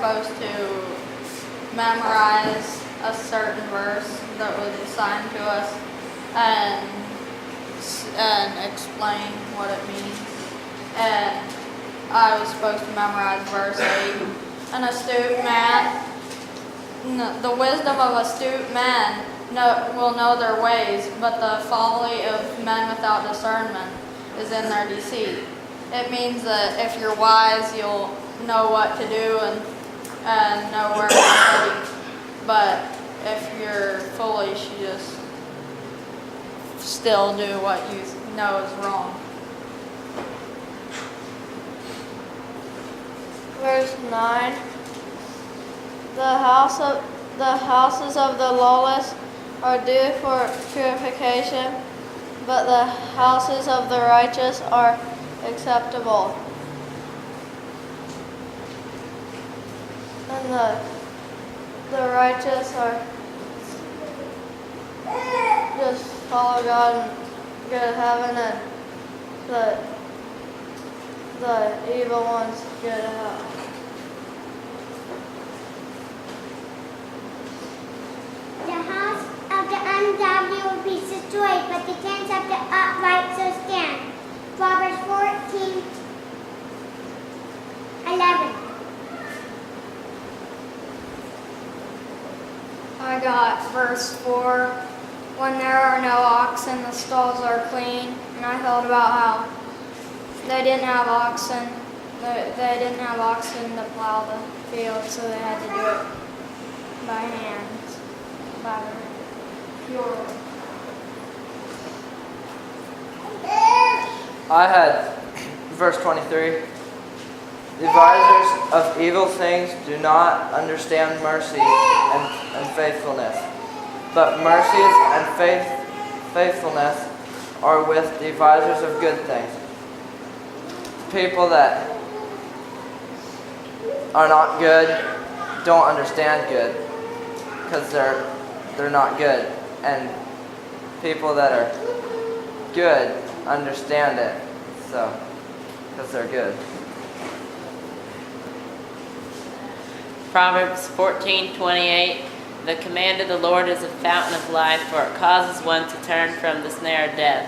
supposed to memorize a certain verse that was assigned to us and explain what it means. And I was supposed to memorize verse 8. An astute man, the wisdom of astute men will know their ways, but the folly of men without discernment is in their deceit. It means that if you're wise, you'll know what to do and know where to study. But if you're foolish, you just still do what you know is wrong. Verse 9. The houses of the lawless are due for purification, but the houses of the righteous are acceptable. And the righteous are just follow God and go to heaven, and the evil ones go to hell. The house of the ungodly will be destroyed, but the tents of the upright shall stand. Proverbs 14:11. I got verse 4. When there are no oxen, the stalls are clean. And I thought about how they didn't have oxen. They didn't have oxen to plow the field, so they had to do it by hand, by the pure. I had verse 23. The advisors of evil things do not understand mercy and faithfulness, but mercies and faithfulness are with the advisors of good things. People that are not good don't understand good because they're not good, and people that are good understand it, so because they're good. Proverbs 14:28. The command of the Lord is a fountain of life, for it causes one to turn from the snare of death.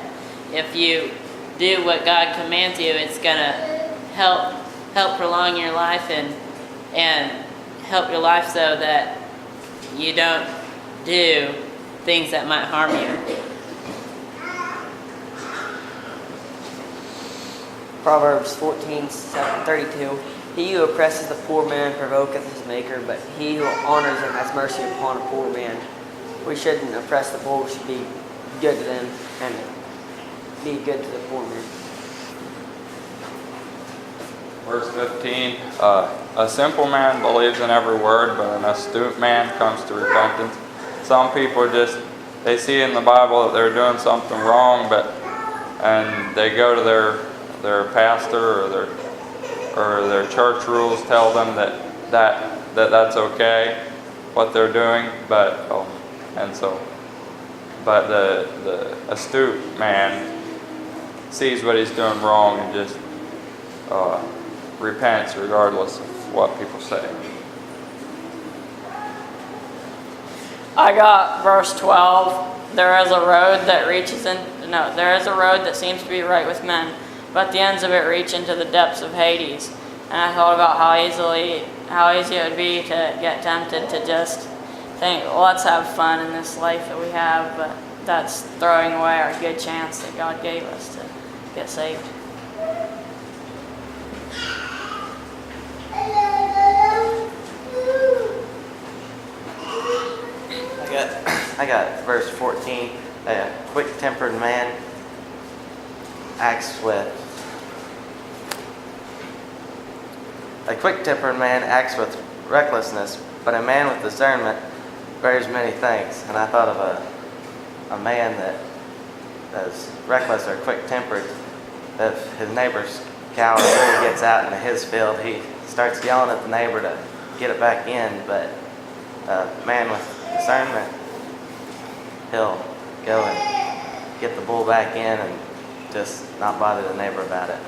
If you do what God commands you, it's gonna help prolong your life and help your life so that you don't do things that might harm you. Proverbs 14:32. He who oppresses the poor man provoketh his maker, but he who honors him has mercy upon a poor man. We shouldn't oppress the poor, we should be good to them and be good to the poor man. Verse 15, a simple man believes in every word, but an astute man comes to repentance. Some people they see in the Bible that they're doing something wrong, and they go to their pastor or their church rules tell them that's okay, what they're doing, but the astute man sees what he's doing wrong and just repents regardless of what people say. I got verse 12. There is a road that seems to be right with men, but the ends of it reach into the depths of Hades. And I thought about how easy it would be to get tempted to just think, well, let's have fun in this life that we have, but that's throwing away our good chance that God gave us to get saved. I got verse 14. A quick-tempered man acts with recklessness, but a man with discernment bears many things. And I thought of a man that is reckless or quick-tempered. If his neighbor's cow or bull gets out into his field, he starts yelling at the neighbor to get it back in. But a man with discernment, he'll go and get the bull back in and just not bother the neighbor about it.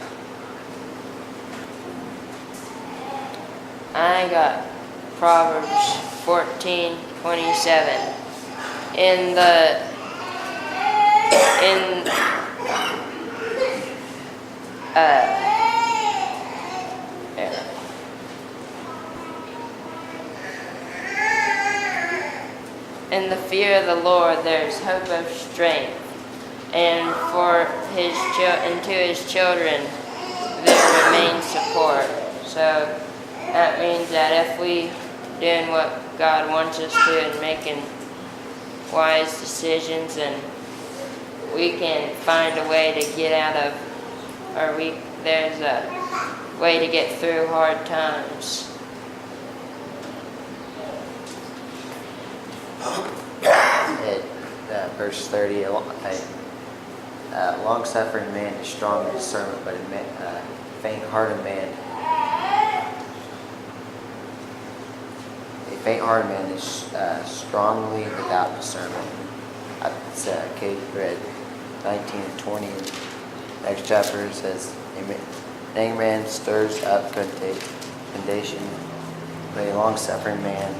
I got Proverbs 14:27. In the fear of the Lord there's hope of strength, and to his children there remains support. So that means that if we doing what God wants us to and making wise decisions, and we can find a way to get out of, there's a way to get through hard times. Verse 30, a long-suffering man is strong in discernment, but a faint-hearted man is strongly without discernment. It's Kate read 19 and 20. Next chapter says, an angry man stirs up contention, but a long-suffering man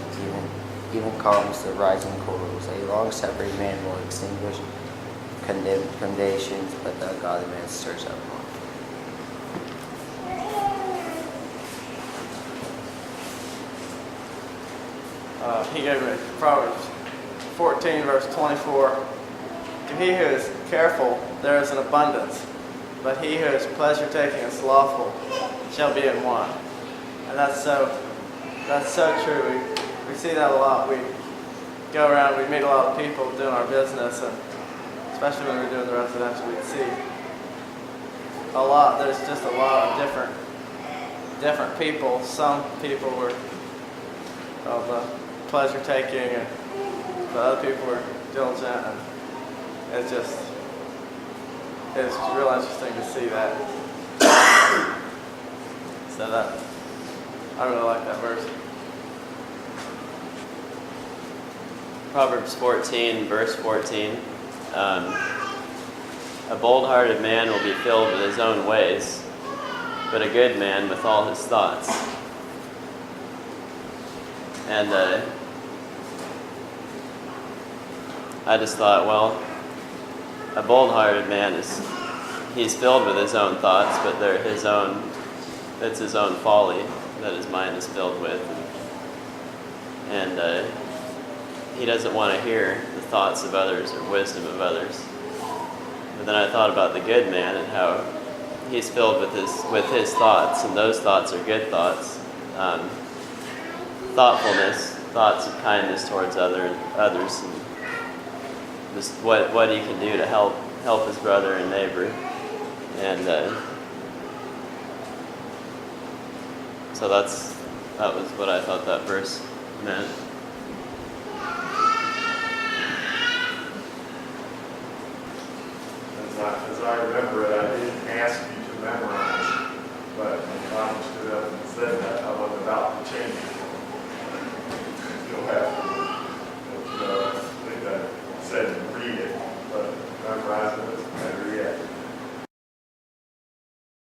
even calms the rising quarrels. A long-suffering man will extinguish condemnations, but the godly man stirs up more. He gave me Proverbs 14, verse 24. To he who is careful, there is an abundance, but he who is pleasure-taking and slothful shall be in want. And that's so true. We see that a lot. We go around, we meet a lot of people doing our business, and especially when we're doing the residential, we see there's just a lot of different people. Some people were pleasure-taking, but other people were diligent, and it's real interesting to see that. So I really like that verse. Proverbs 14, verse 14. A bold-hearted man will be filled with his own ways, but a good man with all his thoughts. And I just thought, well, a bold-hearted man he's filled with his own thoughts, but it's his own folly that his mind is filled with. And he doesn't want to hear the thoughts of others or wisdom of others. But then I thought about the good man and how he's filled with his thoughts, and those thoughts are good thoughts. Thoughtfulness, thoughts of kindness towards others, and just what he can do to help his brother and neighbor. And so that was what I thought that verse meant. As I remember it, I didn't ask you